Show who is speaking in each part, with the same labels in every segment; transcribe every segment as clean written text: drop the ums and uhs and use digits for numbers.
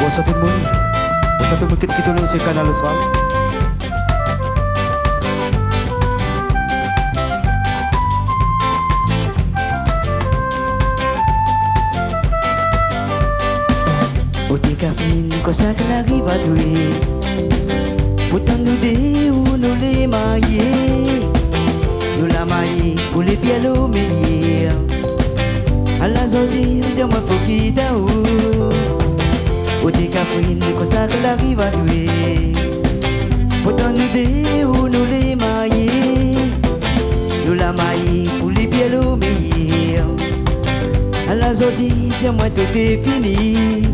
Speaker 1: Bonsoir tout le monde. Bonsoir tout le monde qui tourne sur le canal le soir. Au décafine, quand ça arrive à douer. Pourtant nous deux ou nous les mariés. Nous la mariés pour les pieds au meilleur. À la zodi, dis-moi faut qu'il t'aou. Au décafine, quand ça arrive à douer. Pourtant nous deux ou nous les mariés. Nous la mariés pour les pieds au meilleur. À la zodi, dis-moi tout est fini.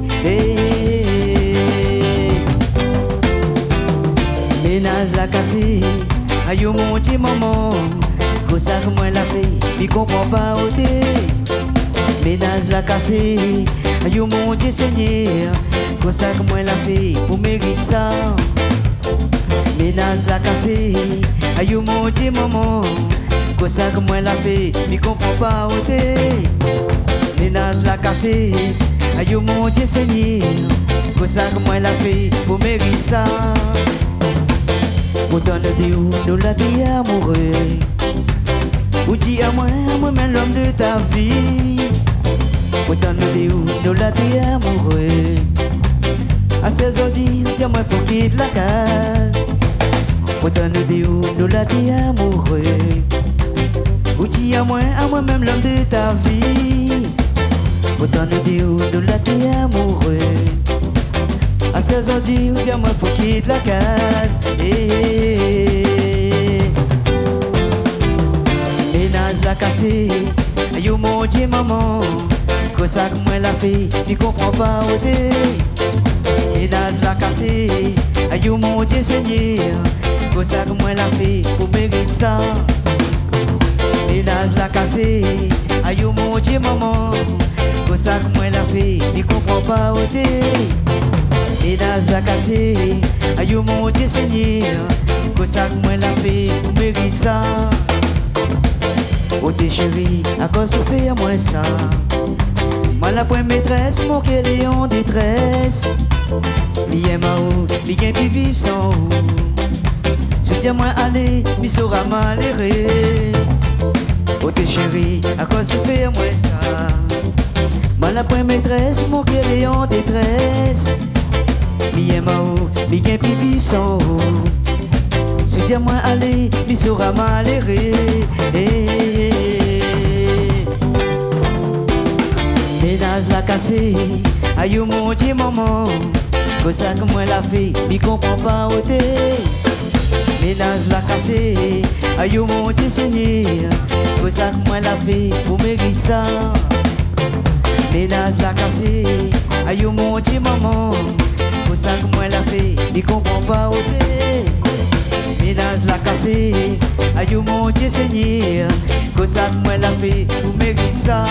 Speaker 1: Ménage la cassée, aïe mon petit maman. Comme ça que moi la fait, m'y comprend pas au thé. Ménage la cassée, aïe mon Dieu Seigneur. Comme ça que moi la fait, pour mériter ça. Ménage la cassée, aïe mon Dieu maman. Comme ça que moi la fait, m'y comprend pas au thé. Ménage la cassée, aïe mon Dieu Seigneur. Comme ça que moi la fait, pour mériter ça. Pourtant nous dit où nous la dit amoureux. Ou dis à moi-même l'homme de ta vie. Pourtant nous dit où nous la dit amoureux. À 16 heures dis-moi faut quitter la case. Pourtant nous dit où nous la dit amoureux. Ou dis à moi-même l'homme de ta vie. Pourtant nous dit où nous la dit amoureux. À 16 heures dis-moi faut quitter la case. Ménage la cassée, aïe mon Dieu maman. Comme ça que moi la fait, tu comprends pas au dé. Ménage la cassée, aïe mon Dieu Seigneur. Comme ça que moi la fait, pour mériter ça. Ménage la cassée, aïe mon Dieu maman. Comme ça que moi la fait, tu comprends pas au dé. Ménage la cassée, aïe mon Dieu Seigneur. Comme ça que moi la fait, pour mériter ça. Oh t'es chérie, à cause de faire moi ça. Moi la première maîtresse, mon qu'elle est en détresse. L'y ma ou, l'y gagne puis vivre sans ou. Soutiens-moi aller, m'y sera malheureux. Oh t'es chérie, à cause de faire moi ça. Moi la première maîtresse, mon qu'elle est en détresse. L'y ma ou, l'y gagne puis vivre sans ou. Soutiens-moi aller, m'y sera malheureux. Ménage la cassée, aïe mon Dieu maman. Comme ça que moi la fait, m'y comprend pas au thé. Ménage la cassée, aïe mon Dieu Seigneur. Comme ça que moi la fait, pour mériter ça. Ménage la cassée, aïe mon Dieu maman. Comme ça que moi la fait, m'y comprend pas au thé. Ménage la cassée, aïe mon Dieu Seigneur. Comme ça que moi la fait, pour mériter ça.